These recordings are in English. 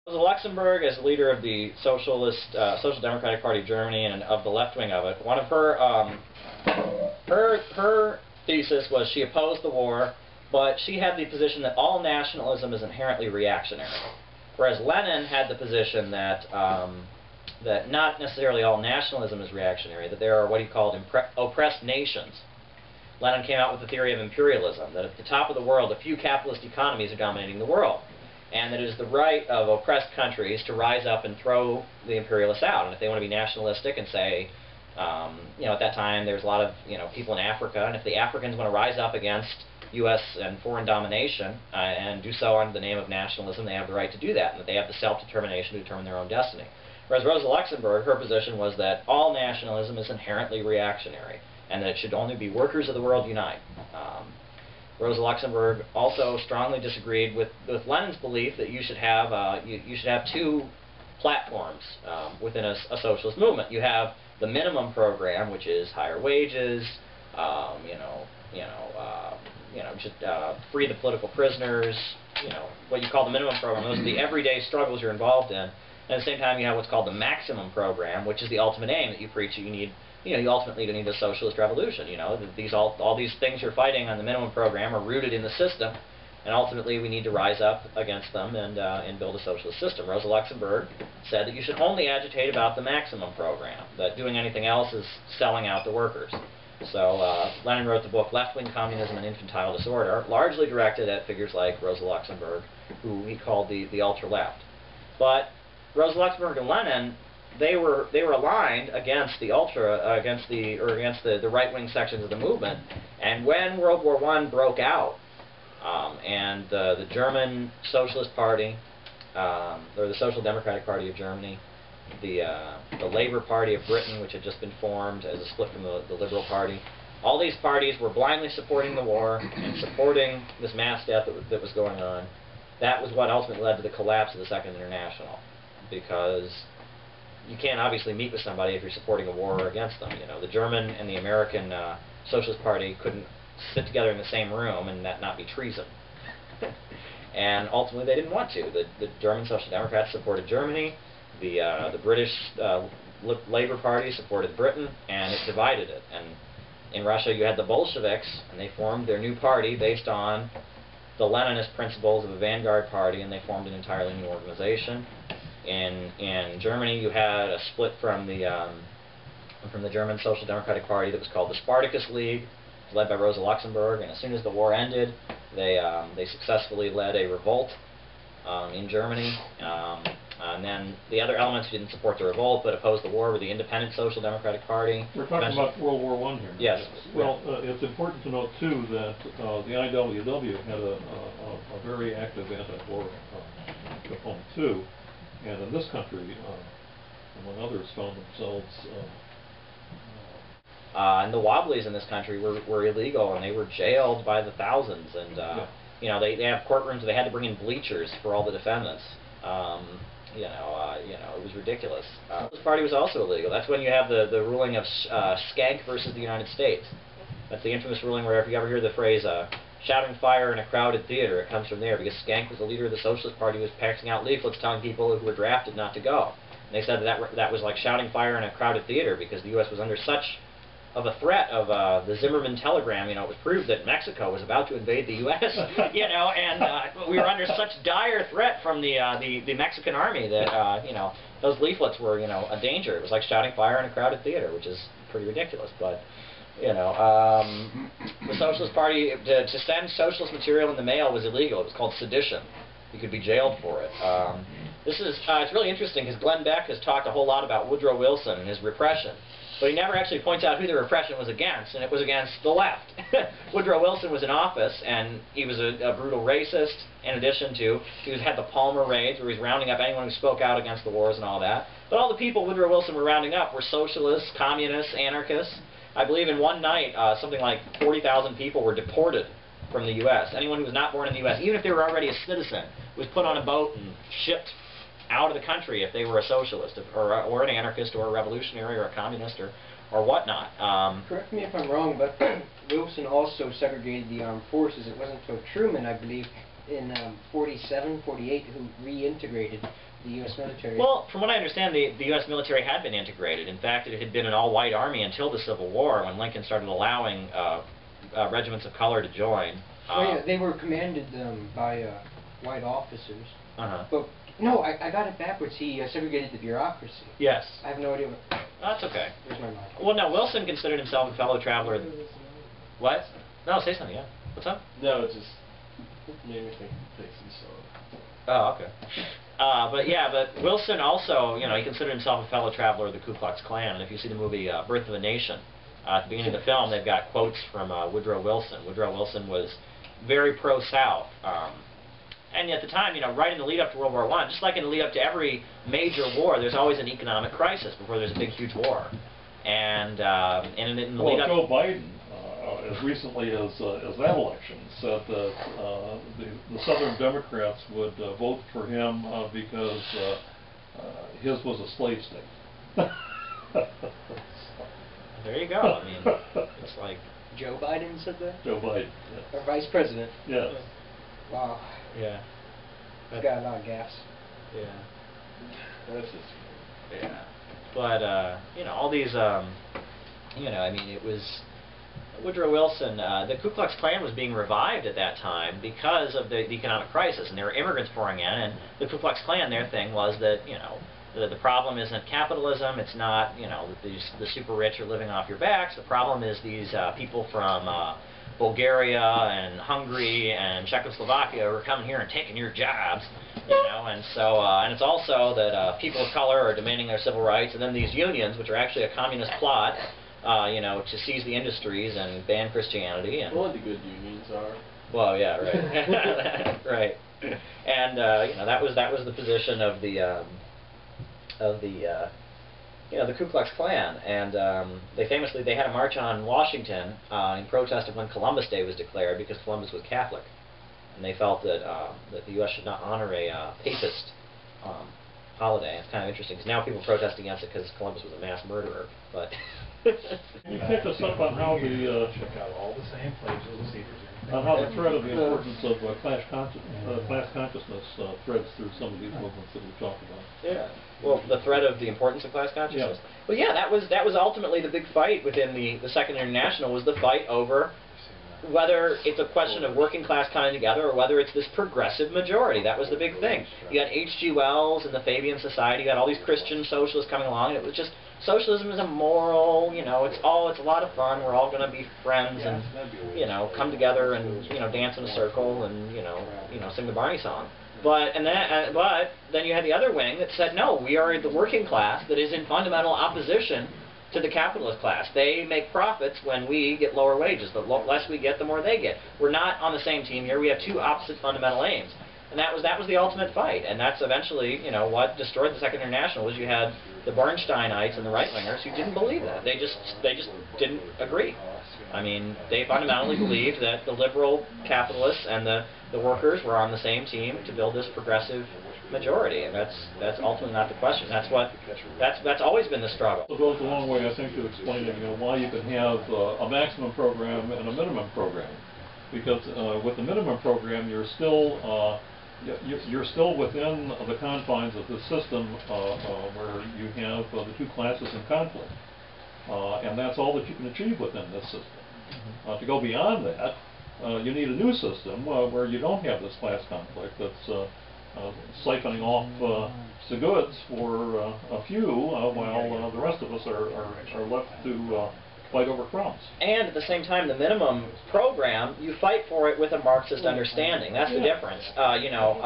Rosa Luxemburg, as leader of the Social Democratic Party of Germany and of the left wing of it, one of her thesis was she opposed the war, but she had the position that all nationalism is inherently reactionary, whereas Lenin had the position that that not necessarily all nationalism is reactionary, that there are what he called oppressed nations. Lenin came out with the theory of imperialism, that at the top of the world, a few capitalist economies are dominating the world, and that it is the right of oppressed countries to rise up and throw the imperialists out. And if they want to be nationalistic and say, you know, at that time there's a lot of, you know, people in Africa, and if the Africans want to rise up against U.S. and foreign domination and do so under the name of nationalism, they have the right to do that, and that they have the self-determination to determine their own destiny. Whereas Rosa Luxemburg, her position was that all nationalism is inherently reactionary, and that it should only be workers of the world unite. Rosa Luxemburg also strongly disagreed with Lenin's belief that you should have two platforms within a socialist movement. You have the minimum program, which is higher wages, just free the political prisoners, what you call the minimum program. Those are the everyday struggles you're involved in. And at the same time, you have what's called the maximum program, which is the ultimate aim that you preach that you need. You ultimately need a socialist revolution. All these things you're fighting on the minimum program are rooted in the system, and ultimately we need to rise up against them and build a socialist system. Rosa Luxemburg said that you should only agitate about the maximum program, that doing anything else is selling out the workers. So Lenin wrote the book Left-Wing Communism and Infantile Disorder, largely directed at figures like Rosa Luxemburg, who he called the ultra-left. But Rosa Luxemburg and Lenin, they were aligned against the the right-wing sections of the movement. And when World War I broke out, and the German Socialist Party, or the Social Democratic Party of Germany, the Labour Party of Britain, which had just been formed as a split from the Liberal Party, all these parties were blindly supporting the war and supporting this mass death that was going on. That was what ultimately led to the collapse of the Second International, because you can't obviously meet with somebody if you're supporting a war against them. The German and the American Socialist Party couldn't sit together in the same room and that not be treason. And ultimately they didn't want to. The German Social Democrats supported Germany, the British Labour Party supported Britain, and it divided it. And in Russia you had the Bolsheviks, and they formed their new party based on the Leninist principles of a Vanguard Party, and they formed an entirely new organization. In Germany, you had a split from the German Social Democratic Party that was called the Spartacus League, led by Rosa Luxemburg. And as soon as the war ended, they successfully led a revolt in Germany. And then the other elements who didn't support the revolt but opposed the war were the Independent Social Democratic Party. We're talking about World War I here. Yes. Well, it's important to note too that the IWW had a very active anti-war component too. And in this country, among others, found themselves... and the Wobblies in this country were illegal, and they were jailed by the thousands. And they have courtrooms. They had to bring in bleachers for all the defendants. It was ridiculous. This party was also illegal. That's when you have the ruling of Skank versus the United States. That's the infamous ruling where if you ever hear the phrase shouting fire in a crowded theater, it comes from there, because Skank was the leader of the Socialist Party who was passing out leaflets telling people who were drafted not to go. And they said that was like shouting fire in a crowded theater, because the U.S. was under such of a threat of the Zimmerman telegram. It was proved that Mexico was about to invade the U.S. And we were under such dire threat from the Mexican army that those leaflets were a danger. It was like shouting fire in a crowded theater, which is pretty ridiculous. But the Socialist Party, to send socialist material in the mail was illegal. It was called sedition. You could be jailed for it. It's really interesting, because Glenn Beck has talked a whole lot about Woodrow Wilson and his repression, but he never actually points out who the repression was against, and it was against the left. Woodrow Wilson was in office, and he was a brutal racist, in addition to, he had the Palmer raids, where he was rounding up anyone who spoke out against the wars and all that. But all the people Woodrow Wilson were rounding up were socialists, communists, anarchists. I believe in one night, something like 40,000 people were deported from the U.S. Anyone who was not born in the U.S., even if they were already a citizen, was put on a boat and shipped out of the country if they were a socialist, or an anarchist, or a revolutionary, or a communist, or whatnot. Correct me if I'm wrong, but Wilson also segregated the armed forces. It wasn't until Truman, I believe, in 47, 48, who reintegrated the U.S. military. Well, from what I understand, the U.S. military had been integrated. In fact, it had been an all-white army until the Civil War, when Lincoln started allowing regiments of color to join. Well, yeah, they were commanded by white officers. But no, I got it backwards. He segregated the bureaucracy. Yes. I have no idea. That's okay. Where's my mind? Well, no, Wilson considered himself a fellow traveler. What? No, say something, yeah. What's up? No, it just made me think he saw. Oh, okay. But Wilson also, you know, he considered himself a fellow traveler of the Ku Klux Klan. And if you see the movie Birth of a Nation, at the beginning of the film, they've got quotes from Woodrow Wilson. Woodrow Wilson was very pro-South. And at the time, you know, right in the lead up to World War I, just like in the lead up to every major war, there's always an economic crisis before there's a big, huge war. And in the lead up... Joe Biden, as recently as that election, said that the Southern Democrats would vote for him because his was a slave state. There you go. I mean, it's like... Joe Biden said that? Joe Biden, yes. Our vice president. Yes. Wow. Yeah. He's got a lot of gas. Yeah. That's just. Yeah. But, you know, all these, you know, I mean, it was... Woodrow Wilson, the Ku Klux Klan was being revived at that time because of the economic crisis, and there were immigrants pouring in, and the Ku Klux Klan, their thing was that, you know, the problem isn't capitalism, it's not, you know, the super rich are living off your backs. The problem is these people from Bulgaria and Hungary and Czechoslovakia who are coming here and taking your jobs, you know, and so, and it's also that people of color are demanding their civil rights, and then these unions, which are actually a communist plot, you know, to seize the industries and ban Christianity. And well, the good unions are. Well, yeah, right, right, and you know, that was the position of the you know, the Ku Klux Klan, and they had a march on Washington in protest of when Columbus Day was declared, because Columbus was Catholic, and they felt that that the U.S. should not honor a papist holiday. It's kind of interesting because now people protest against it because Columbus was a mass murderer, but. You picked us up on how check out all the same places. On how the thread of the importance of class consciousness threads through some of these movements that we've talked about. Yeah. Well, the thread of the importance of class consciousness. Yeah. Well, yeah, that was ultimately the big fight within the Second International, was the fight over whether it's a question of working class coming together or whether it's this progressive majority. That was the big thing. You had H.G. Wells and the Fabian Society. You had all these Christian socialists coming along, and it was just socialism is immoral. You know, it's a lot of fun. We're all going to be friends and, you know, come together and, you know, dance in a circle and, you know, sing the Barney song. But then you had the other wing that said, no, we are the working class that is in fundamental opposition to the capitalist class. They make profits when we get lower wages. The less we get, the more they get. We're not on the same team here. We have two opposite fundamental aims. And that was the ultimate fight. And that's eventually, you know, what destroyed the Second International, was you had the Bernsteinites and the right-wingers who didn't believe that. They just didn't agree. I mean, they fundamentally believed that the liberal capitalists and the workers were on the same team to build this progressive majority, and that's ultimately not the question. That's always been the struggle. It goes a long way, I think, to explaining, you know, why you can have a maximum program and a minimum program, because with the minimum program, you're still within the confines of the system where you have the two classes in conflict, and that's all that you can achieve within this system. To go beyond that, you need a new system where you don't have this class conflict that's siphoning off the goods for a few, while the rest of us are left to fight over crumbs. And at the same time, the minimum program, you fight for it with a Marxist understanding. That's the difference. You know,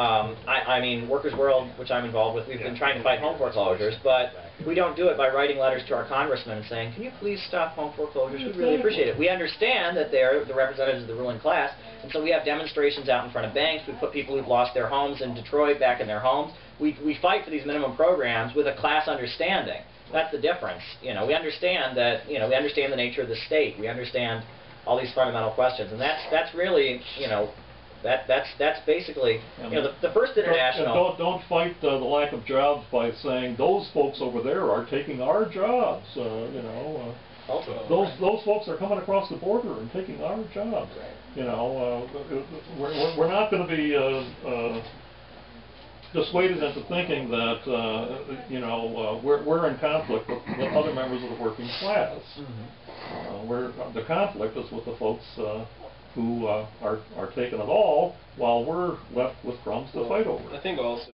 I mean, Workers' World, which I'm involved with, we've been trying to fight home foreclosures, but we don't do it by writing letters to our congressmen and saying, can you please stop home foreclosures? We'd really appreciate it. We understand that they're the representatives of the ruling class, and so we have demonstrations out in front of banks. We put people who've lost their homes in Detroit back in their homes. We fight for these minimum programs with a class understanding. That's the difference. You know, we understand that, you know, we understand the nature of the state. We understand all these fundamental questions, and that's really, you know, that's basically, you know, the First International. Don't fight the lack of jobs by saying those folks over there are taking our jobs. You know, those folks are coming across the border and taking our jobs. You know, we're not going to be dissuaded into thinking that, we're in conflict with other members of the working class. Where the conflict is with the folks who are taking it all, while we're left with crumbs to fight over. I think also